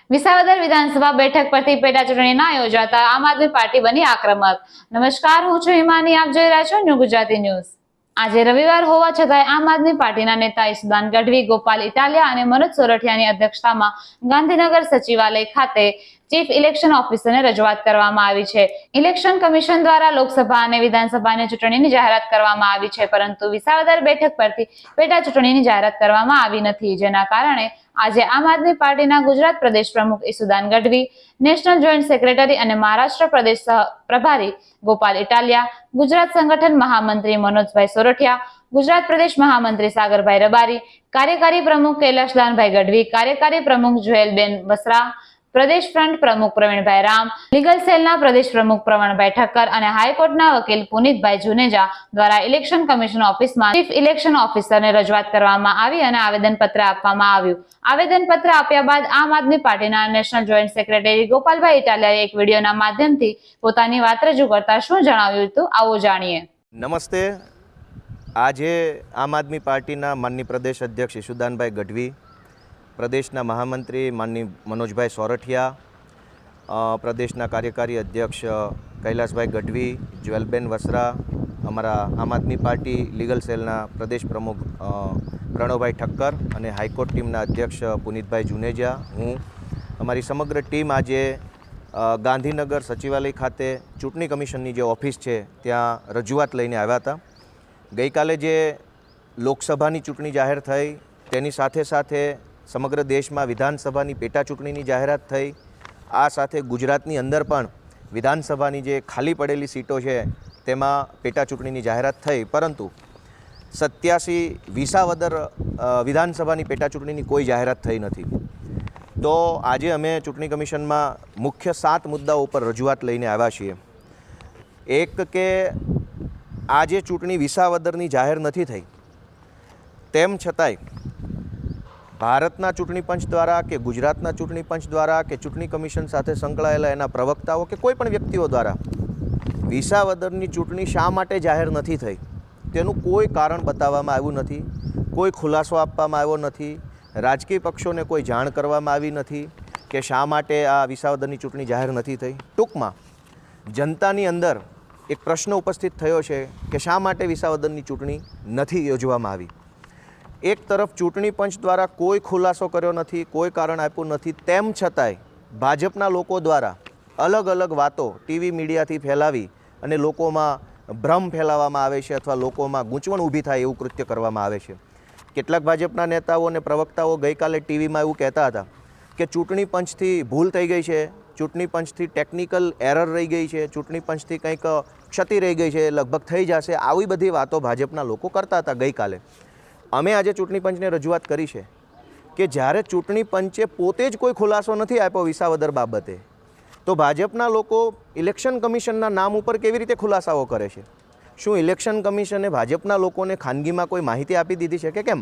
વિસાવદર વિધાનસભા બેઠક પરથી પેટા ચૂંટણી ના યોજાતા આમ આદમી પાર્ટી બની આક્રમક। નમસ્કાર, હું છું હિમાની, આપ જોઈ રહ્યા છો ન્યૂ ગુજરાતી ન્યૂઝ। આજે રવિવાર હોવા છતાંય આમ આદમી પાર્ટીના નેતા ઈસુદાન ગઢવી, ગોપાલ ઇટાલિયા અને મનોજ સોરઠિયાની અધ્યક્ષતામાં ગાંધીનગર સચિવાલય ખાતે ચીફ ઇલેક્શન ઓફિસરને રજૂઆત કરવામાં આવી છે। ઇલેક્શન કમિશન દ્વારા લોકસભા અને વિધાનસભાની ચૂંટણીની જાહેરાત કરવામાં આવી છે, પરંતુ વિસાવદર બેઠક પરથી પેટા ચૂંટણીની જાહેરાત કરવામાં આવી નથી, જેના કારણે આજે આમ આદમી પાર્ટીના ગુજરાત પ્રદેશ પ્રમુખ Isudan Gadhvi, national joint secretary અને મહારાષ્ટ્ર પ્રદેશ પ્રભારી ગોપાલ ઇટાલિયા, ગુજરાત સંગઠન મહામંત્રી મનોજભાઈ સોરઠિયા, ગુજરાત પ્રદેશ મહામંત્રી સાગરભાઈ રબારી, કાર્યકારી પ્રમુખ કૈલાશદાનભાઈ ગઢવી, કાર્યકારી પ્રમુખ જુએલબેન બસરા, પ્રદેશ ફ્રન્ટ પ્રમુખ પ્રવીણભાઈ રામ, લીગલ સેલના પ્રદેશ પ્રમુખ પ્રવણભાઈ ઠક્કર અને હાઈકોર્ટના વકીલ પુનિતભાઈ જુનેજા દ્વારા ઇલેક્શન કમિશન ઓફિસમાં ચીફ ઇલેક્શન ઓફિસરને રજૂઆત કરવામાં આવી અને આવેદનપત્ર આપવામાં આવ્યું। આવેદનપત્ર આપ્યા બાદ આમ આદમી પાર્ટીના નેશનલ જોઈન્ટ સેક્રેટરી ગોપાલભાઈ ઇટાલિયાએ એક વિડીયોના માધ્યમથી પોતાની વાત રજૂ કરતા શું જણાવ્યું હતું, આવો જાણીએ। નમસ્તે। આજે આમ આદમી પાર્ટીના માનનીય પ્રદેશ અધ્યક્ષ ઈસુદાનભાઈ ગઢવી, પ્રદેશના મહામંત્રી માનનીય મનોજભાઈ સોરઠિયા, પ્રદેશના કાર્યકારી અધ્યક્ષ કૈલાશભાઈ ગઢવી, જ્વેલબેન વસરા, અમારા આમ આદમી પાર્ટી લીગલ સેલના પ્રદેશ પ્રમુખ પ્રણવભાઈ ઠક્કર અને હાઈકોર્ટ ટીમના અધ્યક્ષ પુનિતભાઈ જુનેજા, હું અમારી સમગ્ર ટીમ આજે ગાંધીનગર સચિવાલય ખાતે ચૂંટણી કમિશનની જે ઓફિસ છે ત્યાં રજૂઆત લઈને આવ્યા હતા। ગઈકાલે જે લોકસભાની ચૂંટણી જાહેર થઈ તેની સાથે સાથે સમગ્ર દેશમાં વિધાનસભાની પેટા ચૂંટણીની જાહેરાત થઈ। આ સાથે ગુજરાતની અંદર પણ વિધાનસભાની જે ખાલી પડેલી સીટો છે તેમાં પેટા ચૂંટણીની જાહેરાત થઈ, પરંતુ 87 વિસાવદર વિધાનસભાની પેટા ચૂંટણીની કોઈ જાહેરાત થઈ નથી। તો આજે અમે ચૂંટણી કમિશનમાં મુખ્ય 7 મુદ્દાઓ ઉપર રજૂઆત લઈને આવ્યા છીએ। એક કે આજે ચૂંટણી વિસાવદરની જાહેર નથી થઈ, તેમ છતાંય ભારતના ચૂંટણી પંચ દ્વારા કે ગુજરાતના ચૂંટણી પંચ દ્વારા કે ચૂંટણી કમિશન સાથે સંકળાયેલા એના પ્રવક્તાઓ કે કોઈ પણ વ્યક્તિઓ દ્વારા વિસાવદરની ચૂંટણી શા માટે જાહેર નથી થઈ તેનું કોઈ કારણ બતાવવામાં આવ્યું નથી, કોઈ ખુલાસો આપવામાં આવ્યો નથી, રાજકીય પક્ષોને કોઈ જાણ કરવામાં આવી નથી કે શા માટે આ વિસાવદરની ચૂંટણી જાહેર નથી થઈ। ટૂંકમાં જનતાની અંદર એક પ્રશ્ન ઉપસ્થિત થયો છે કે શા માટે વિસાવદરની ચૂંટણી નથી યોજવામાં આવી। એક તરફ ચૂંટણી પંચ દ્વારા કોઈ ખુલાસો કર્યો નથી, કોઈ કારણ આપ્યું નથી, તેમ છતાંય ભાજપના લોકો દ્વારા અલગ અલગ વાતો ટીવી મીડિયાથી ફેલાવી અને લોકોમાં ભ્રમ ફેલાવવામાં આવે છે અથવા લોકોમાં ગૂંચવણ ઊભી થાય એવું કૃત્ય કરવામાં આવે છે। કેટલાક ભાજપના નેતાઓ અને પ્રવક્તાઓ ગઈકાલે ટીવીમાં એવું કહેતા હતા કે ચૂંટણી પંચથી ભૂલ થઈ ગઈ છે, ચૂંટણી પંચથી ટેકનિકલ એરર રહી ગઈ છે, ચૂંટણી પંચથી કંઈક ક્ષતિ રહી ગઈ છે, લગભગ થઈ જશે, આવી બધી વાતો ભાજપના લોકો કરતા હતા ગઈકાલે। અમે આજે ચૂંટણી પંચને રજૂઆત કરી છે કે જ્યારે ચૂંટણી પંચે પોતે જ કોઈ ખુલાસો નથી આપ્યો વિસાવદર બાબતે, તો ભાજપના લોકો ઇલેક્શન કમિશનના નામ ઉપર કેવી રીતે ખુલાસાઓ કરે છે? શું ઇલેક્શન કમિશને ભાજપના લોકોને ખાનગીમાં કોઈ માહિતી આપી દીધી છે કે કેમ?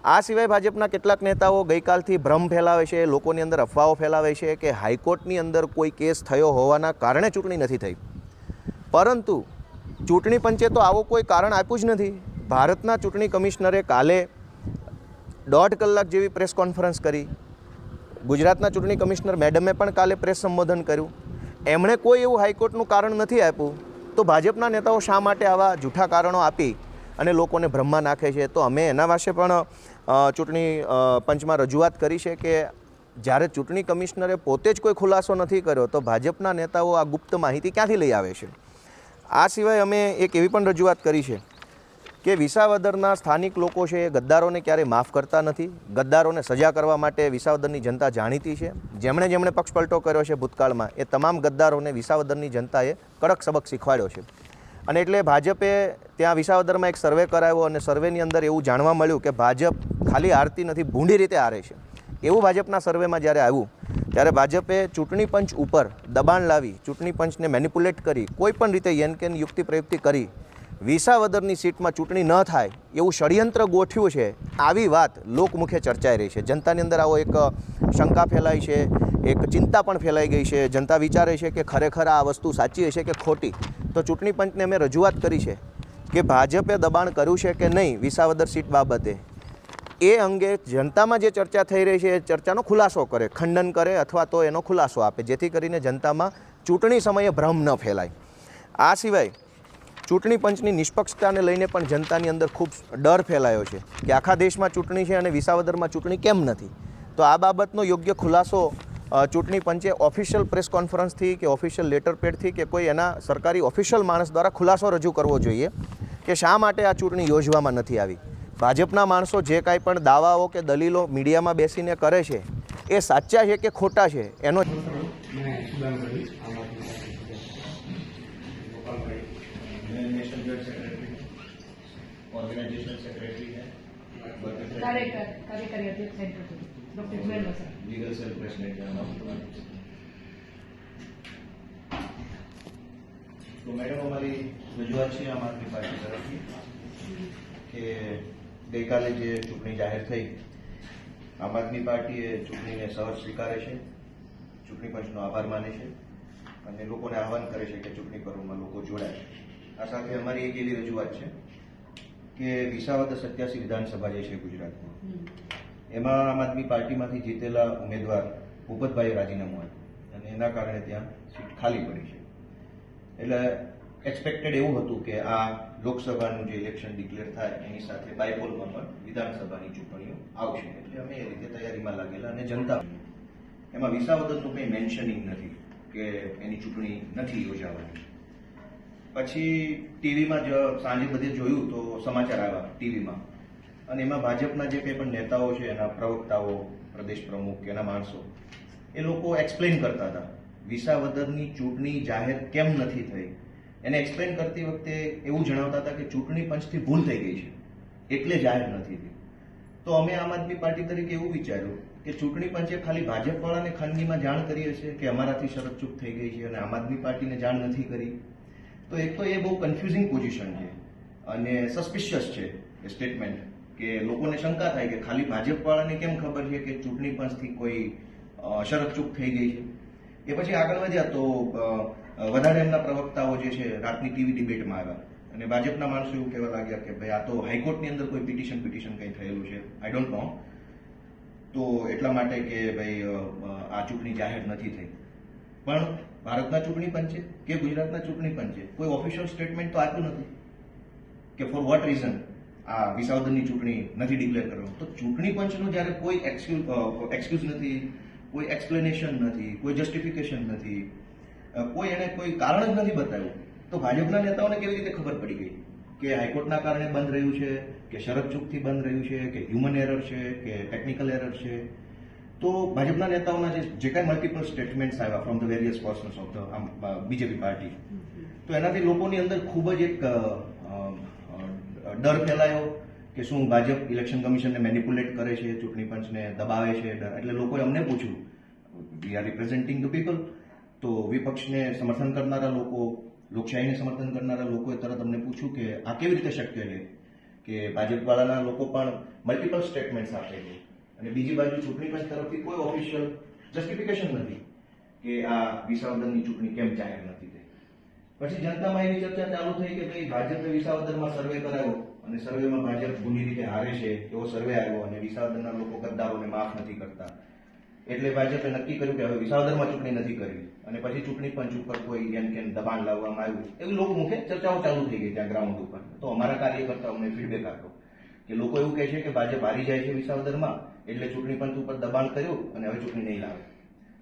આ સિવાય ભાજપના કેટલાક નેતાઓ ગઈકાલથી ભ્રમ ફેલાવે છે, લોકોની અંદર અફવાઓ ફેલાવે છે કે હાઈકોર્ટની અંદર કોઈ કેસ થયો હોવાના કારણે ચૂંટણી નથી થઈ, પરંતુ ચૂંટણી પંચે તો આવો કોઈ કારણ આપ્યું જ નથી। ભારતના ચૂંટણી કમિશનરે કાલે 1.5 કલાક જેવી પ્રેસ કોન્ફરન્સ કરી, ગુજરાતના ચૂંટણી કમિશનર મેડમે પણ કાલે પ્રેસ સંબોધન કર્યું, એમણે કોઈ એવું હાઈકોર્ટનું કારણ નથી આપ્યું, તો ભાજપના નેતાઓ શા માટે આવા જૂઠા કારણો આપી અને લોકોને ભ્રમમાં નાખે છે? તો અમે એના વિશે પણ ચૂંટણી પંચમાં રજૂઆત કરી છે કે જ્યારે ચૂંટણી કમિશનરે પોતે જ કોઈ ખુલાસો નથી કર્યો તો ભાજપના નેતાઓ આ ગુપ્ત માહિતી ક્યાંથી લઈ આવે છે? આ સિવાય અમે એક એવી પણ રજૂઆત કરી છે કે વિસાવદરના સ્થાનિક લોકો છે એ ગદ્દારોને ક્યારેય માફ કરતા નથી। ગદ્દારોને સજા કરવા માટે વિસાવદરની જનતા જાણીતી છે। જેમણે જેમણે પક્ષપલટો કર્યો છે ભૂતકાળમાં, એ તમામ ગદ્દારોને વિસાવદરની જનતાએ કડક સબક શીખવાડ્યો છે। અને એટલે ભાજપે ત્યાં વિસાવદરમાં એક સર્વે કરાવ્યો અને સર્વેની અંદર એવું જાણવા મળ્યું કે ભાજપ ખાલી હારતી નથી, ભૂંડી રીતે હારે છે। એવું ભાજપના સર્વેમાં જ્યારે આવ્યું ત્યારે ભાજપે ચૂંટણી પંચ ઉપર દબાણ લાવી, ચૂંટણી પંચને મેનિપ્યુલેટ કરી, કોઈ પણ રીતે યેનકેન યુક્તિ પ્રયુક્તિ કરી વિસાવદરની સીટમાં ચૂંટણી ન થાય એવું ષડયંત્ર ગોઠવ્યું છે। આવી વાત લોકમુખે ચર્ચાઈ રહી છે, જનતાની અંદર આવો એક શંકા ફેલાઈ છે, એક ચિંતા પણ ફેલાઈ ગઈ છે। જનતા વિચારે છે કે ખરેખર આ વસ્તુ સાચી હશે કે ખોટી। તો ચૂંટણી પંચને અમે રજૂઆત કરી છે કે ભાજપે દબાણ કર્યું છે કે નહીં વિસાવદર સીટ બાબતે, એ અંગે જનતામાં જે ચર્ચા થઈ રહી છે એ ચર્ચાનો ખુલાસો કરે, ખંડન કરે અથવા તો એનો ખુલાસો આપે, જેથી કરીને જનતામાં ચૂંટણી સમયે ભ્રમ ન ફેલાય. આ સિવાય ચૂંટણી પંચની નિષ્પક્ષતાને લઈને પણ જનતાની અંદર ખૂબ ડર ફેલાયો છે કે આખા દેશમાં ચૂંટણી છે અને વિસાવદરમાં ચૂંટણી કેમ નથી. તો આ બાબતનો યોગ્ય ખુલાસો ચૂંટણી પંચે ઓફિશિયલ પ્રેસ કોન્ફરન્સથી કે ઓફિશિયલ લેટર પેડથી કે કોઈ એના સરકારી ઓફિશિયલ માણસ દ્વારા ખુલાસો રજૂ કરવો જોઈએ કે શા માટે આ ચૂંટણી યોજવામાં નથી આવી. ભાજપના માણસો જે કાંઈ પણ દાવાઓ કે દલીલો મીડિયામાં બેસીને કરે છે એ સાચા છે કે ખોટા છે એનો ऑर्गेनाइजेशनल सेक्रेटरी है, कार्यकारी अध्यक्ष है डॉक्टर जुएल वसा, लीगल सेल प्रेसिडेंट है. तो मैडम हमारी रजूआत है आम आदमी पार्टी तरफથી કે ગઈકાલે જે ચૂંટણી જાહેર થઈ, આમ આદમી પાર્ટીએ ચૂંટણીને સહજ સ્વીકારે છે, ચૂંટણી પંચનો આભાર માને છે અને લોકોને આહવાન કરે છે કે ચૂંટણી પર્વમાં લોકો જોડાય. આ સાથે અમારી એક એવી રજૂઆત છે કે વિસાવદર 87 વિધાનસભા જે છે ગુજરાતમાં, એમાં આમ આદમી પાર્ટીમાંથી જીતેલા ઉમેદવાર ભૂપતભાઈએ રાજીનામું આપ્યું અને એના કારણે ત્યાં સીટ ખાલી પડી છે. એટલે એક્સપેક્ટેડ એવું હતું કે આ લોકસભાનું જે ઇલેક્શન ડિક્લેર થાય એની સાથે બાયપોલમાં પણ વિધાનસભાની ચૂંટણીઓ આવશે. એટલે અમે એ રીતે તૈયારીમાં લાગેલા અને જનતા એમાં વિસાવદરનું કંઈ મેન્શનિંગ નથી કે એની ચૂંટણી નથી યોજાવાની. પછી ટીવીમાં સાંજે બધે જોયું તો સમાચાર આવ્યા ટીવીમાં અને એમાં ભાજપના જે કંઈ પણ નેતાઓ છે, એના પ્રવક્તાઓ, પ્રદેશ પ્રમુખ કે એના માણસો, એ લોકો એક્સપ્લેન કરતા હતા વિસાવદરની ચૂંટણી જાહેર કેમ નથી થઈ. એને એક્સપ્લેન કરતી વખતે એવું જણાવતા હતા કે ચૂંટણી પંચથી ભૂલ થઈ ગઈ છે એટલે જાહેર નથી થઈ. તો અમે આમ આદમી પાર્ટી તરીકે એવું વિચાર્યું કે ચૂંટણી પંચે ખાલી ભાજપવાળાને ખાનગીમાં જાણ કરી હશે કે અમારાથી શરતચૂક થઈ ગઈ છે અને આમ આદમી પાર્ટીને જાણ નથી કરી. તો એક તો એ બહુ કન્ફ્યુઝિંગ પોઝિશન છે અને સસ્પિશિયસ છે એ સ્ટેટમેન્ટ કે લોકોને શંકા થાય કે ખાલી ભાજપવાળાને કેમ ખબર છે કે ચૂંટણી પંચથી કોઈ શરતચૂક થઈ ગઈ છે. એ પછી આગળ વધ્યા તો વધારે એમના પ્રવક્તાઓ જે છે રાતની ટીવી ડિબેટમાં આવ્યા અને ભાજપના માણસો એવું કહેવા લાગ્યા કે ભાઈ આ તો હાઈકોર્ટની અંદર કોઈ પિટિશન કંઈ થયેલું છે, આઈ ડોન્ટ નો. તો એટલા માટે કે ભાઈ આ ચૂંટણી જાહેર નથી થઈ. પણ ભારતના ચૂંટણી પંચે કે ગુજરાતના ચૂંટણી પંચે કોઈ ઓફિશિયલ સ્ટેટમેન્ટ તો આપ્યું નથી કે ફોર વોટ રીઝન આ વિસાવદરની ચૂંટણી નથી ડિક્લેર કરવાનું. તો ચૂંટણી પંચનું જ્યારે કોઈ એક્સક્યુઝ નથી, કોઈ એક્સપ્લેનેશન નથી, કોઈ જસ્ટિફિકેશન નથી, કોઈ એને કોઈ કારણ જ નથી બતાવ્યું, તો ભાજપના નેતાઓને કેવી રીતે ખબર પડી ગઈ કે હાઈકોર્ટના કારણે બંધ રહ્યું છે કે શરતચૂકથી બંધ રહ્યું છે કે હ્યુમન એરર છે કે ટેકનિકલ એરર છે. તો ભાજપના નેતાઓના જે કાંઈ મલ્ટિપલ સ્ટેટમેન્ટ્સ આવ્યા from the various persons of the BJP party, તો એનાથી લોકોની અંદર ખૂબ જ એક ડર ફેલાયો કે શું ભાજપ ઇલેક્શન કમિશનને મેનિપ્યુલેટ કરે છે, ચૂંટણી પંચને દબાવે છે. એટલે લોકોએ અમને પૂછ્યું, we are representing the people, તો વિપક્ષને સમર્થન કરનારા લોકો, લોકશાહીને સમર્થન કરનારા લોકોએ તરત અમને પૂછ્યું કે આ કેવી રીતે શક્ય છે કે ભાજપવાળાના લોકો પણ મલ્ટિપલ સ્ટેટમેન્ટ્સ આપે છે અને બીજી બાજુ ચૂંટણી પંચ તરફથી કોઈ ઓફિશિયલ જસ્ટિફિકેશન નથી કે આ વિસાવદરની ચૂંટણી કેમ જાહેર નથી થઈ. પછી જનતામાં એવી ચર્ચા ચાલુ થઈ કે ભાઈ ભાજપે વિસાવદરમાં સર્વે કરાયો અને સર્વેમાં ભાજપ ભૂલી રીતે હારે છે એવો સર્વે આવ્યો અને વિસાવદરના લોકો ગદ્દારોને માફ નથી કરતા. એટલે ભાજપે નક્કી કર્યું કે હવે વિસાવદરમાં ચૂંટણી નથી કરવી અને પછી ચૂંટણી પંચ ઉપર કોઈ એમ કેમ દબાણ લાવવામાં આવ્યું, એવું લોકમુખે ચર્ચાઓ ચાલુ થઈ ગઈ ત્યાં ગ્રાઉન્ડ ઉપર. તો અમારા કાર્યકર્તાઓને ફીડબેક આપ્યો કે લોકો એવું કહે છે કે ભાજપ હારી જાય છે વિસાવદરમાં એટલે ચૂંટણી પંચ ઉપર દબાણ કર્યું અને હવે ચૂંટણી નહીં લાવે.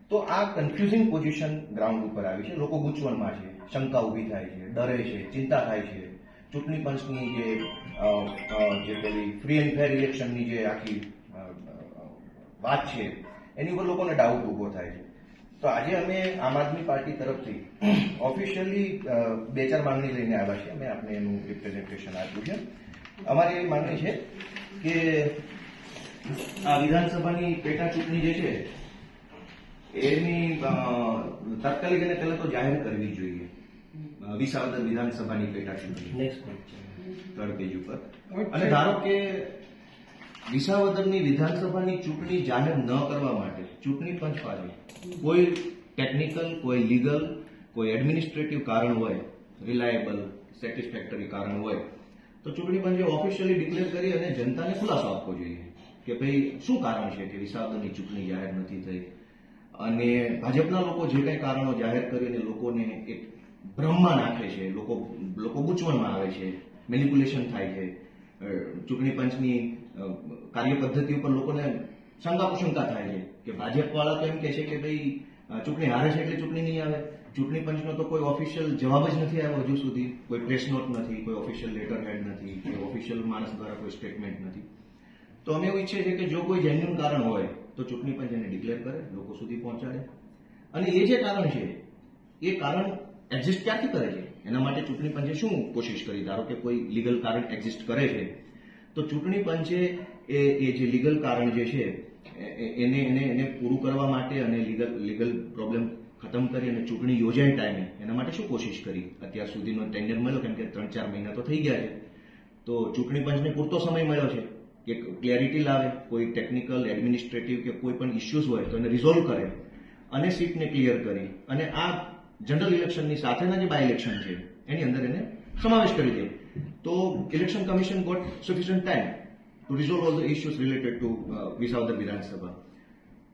તો આ કન્ફ્યુઝિંગ પોઝિશન ગ્રાઉન્ડ ઉપર આવી છે. લોકો ગૂંચવણમાં છે, શંકા ઊભી થાય છે, ડરે છે, ચિંતા થાય છે. ચૂંટણી પંચની જે પેલી ફ્રી એન્ડ ફેર ઇલેક્શનની જે આખી વાત છે એની ઉપર લોકોને ડાઉટ ઊભો થાય છે. તો આજે અમે આમ આદમી પાર્ટી તરફથી ઓફિશિયલી 2-4 માંગણી લઈને આવ્યા છીએ. અમે આપણે એનું રિપ્રેઝન્ટેશન આપ્યું છે. અમારી એવી માંગણી છે કે આ વિધાનસભાની પેટા ચૂંટણી જે છે એની તાત્કાલિક એને પહેલા તો જાહેર કરવી જોઈએ. વિસાવદર વિધાનસભાની પેટા ચૂંટણી 3rd પેજ ઉપર. અને ધારો કે વિસાવદરની વિધાનસભાની ચૂંટણી જાહેર ન કરવા માટે ચૂંટણી પંચ પાસે કોઈ ટેકનિકલ, કોઈ લીગલ, કોઈ એડમિનિસ્ટ્રેટિવ કારણ હોય, રિલાયેબલ, સેટિસ્ફેક્ટરી કારણ હોય, તો ચૂંટણી પંચે ઓફિશિયલી ડિક્લેર કરી અને જનતાને ખુલાસો આપવો જોઈએ કે ભાઈ શું કારણ છે કે વિસાવદરની ચૂંટણી જાહેર નથી થઈ, અને ભાજપના લોકો જે કંઈ કારણો જાહેર કરીને લોકોને એક ભ્રમમાં નાખે છે, લોકો ગૂંચવણમાં આવે છે, મેનિપ્યુલેશન થાય છે, ચૂંટણી પંચની કાર્ય પદ્ધતિ ઉપર લોકોને શંકા થાય છે કે ભાજપવાળા તો એમ કહે છે કે ભાઈ ચૂંટણી હારે છે એટલે ચૂંટણી નહીં આવે. ચૂંટણી પંચનો તો કોઈ ઓફિશિયલ જવાબ જ નથી આવ્યો હજુ સુધી, કોઈ પ્રેસ નોટ નથી, કોઈ ઓફિશિયલ લેટર હેડ નથી, કોઈ ઓફિશિયલ માણસ દ્વારા કોઈ સ્ટેટમેન્ટ નથી. તો અમે એવું ઈચ્છીએ છીએ કે જો કોઈ જેન્યુન કારણ હોય તો ચૂંટણી પંચ એને ડિક્લેર કરે, લોકો સુધી પહોંચાડે, અને એ જે કારણ છે એ કારણ એક્ઝિસ્ટ ક્યાંથી કરે છે એના માટે ચૂંટણી પંચે શું કોશિશ કરી. ધારો કે કોઈ લીગલ કારણ એક્ઝિસ્ટ કરે છે તો ચૂંટણી પંચે એ જે લીગલ કારણ જે છે એને પૂરું કરવા માટે અને લીગલ પ્રોબ્લેમ ખતમ કરી અને ચૂંટણી યોજાય ટાઈમે એના માટે શું કોશિશ કરી. અત્યાર સુધીનો ટેન્ડર મળ્યો, કેમ કે 3-4 મહિના તો થઈ ગયા છે, તો ચૂંટણી પંચને પૂરતો સમય મળ્યો છે કે ક્લેરિટી લાવે, કોઈ ટેકનિકલ, એડમિનિસ્ટ્રેટિવ કે કોઈ પણ ઇસ્યુઝ હોય તો એને રિઝોલ્વ કરે અને સીટને ક્લિયર કરી અને આ જનરલ ઇલેક્શનની સાથેના જે બાય ઇલેક્શન છે એની અંદર એને સમાવેશ કરી દે. તો election commission got sufficient time to resolve all the issues related to Visavadar વિધાનસભા.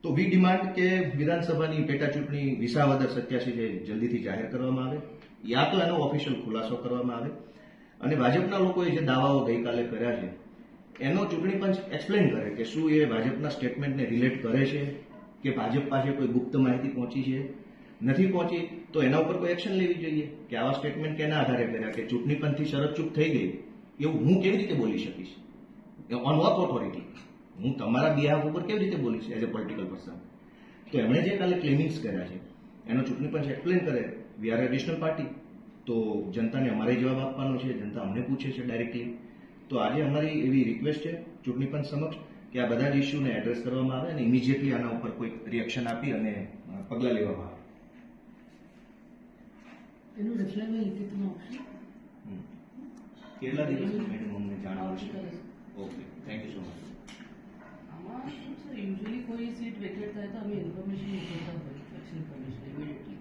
તો વી ડિમાન્ડ કે વિધાનસભાની પેટા ચૂંટણી વિસાવદર 87 જે જલ્દીથી જાહેર કરવામાં આવે, યા તો એનો ઓફિશિયલ ખુલાસો કરવામાં આવે, અને ભાજપના લોકોએ જે દાવાઓ ગઈકાલે કર્યા છે એનો ચૂંટણી પંચ એક્સપ્લેન કરે કે શું એ ભાજપના સ્ટેટમેન્ટને રિલેટ કરે છે કે ભાજપ પાસે કોઈ ગુપ્ત માહિતી પહોંચી છે, નથી પહોંચી તો એના ઉપર કોઈ એક્શન લેવી જોઈએ કે આવા સ્ટેટમેન્ટ કેના આધારે કર્યા કે ચૂંટણી પંચથી શરતચૂક થઈ ગઈ એવું હું કેવી રીતે બોલી શકીશ ઓન વોટ ઓથોરિટી, હું તમારા બિહાફ ઉપર કેવી રીતે બોલીશ એઝ અ પોલિટિકલ પર્સન. તો એમણે જે કાલે ક્લેમિંગ્સ કર્યા છે એનો ચૂંટણી પંચ એક્સપ્લેન કરે. વી આર એડિશનલ પાર્ટી, તો જનતાને અમારે જવાબ આપવાનો છે, જનતા અમને પૂછે છે ડાયરેક્ટલી. તો આજે અમારી એવી રિક્વેસ્ટ છે ચૂંટણી પંચ સમક્ષ કે આ બધા જ ઇસ્યુને એડ્રેસ કરવામાં આવે અને ઇમિડિયેટલી આના ઉપર કોઈ રિએક્શન આપી અને પગલાં લેવામાં આવે. એનું રિપ્લાય લિખિતમાં આપશે. કેટલા દિવસ મેડમ અમને જણાવશે? Okay, thank you so much. આમાં શું છે, યુઝ્યુઅલી કોઈ સીટ વેકેટ થાય તો અમે ઇન્ફોર્મેશન મોકલતા હોય ઇલેક્શન કમિશન ઇમિડિયેટલી.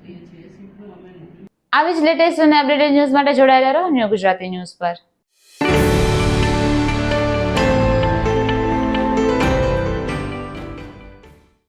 એ છે સીટનું અમે મોકલી. આવી જ લેટેસ્ટ અને અપડેટેડ ન્યૂઝ માટે જોડાયેલા રહો ન્યૂ ગુજરાતી ન્યૂઝ પર.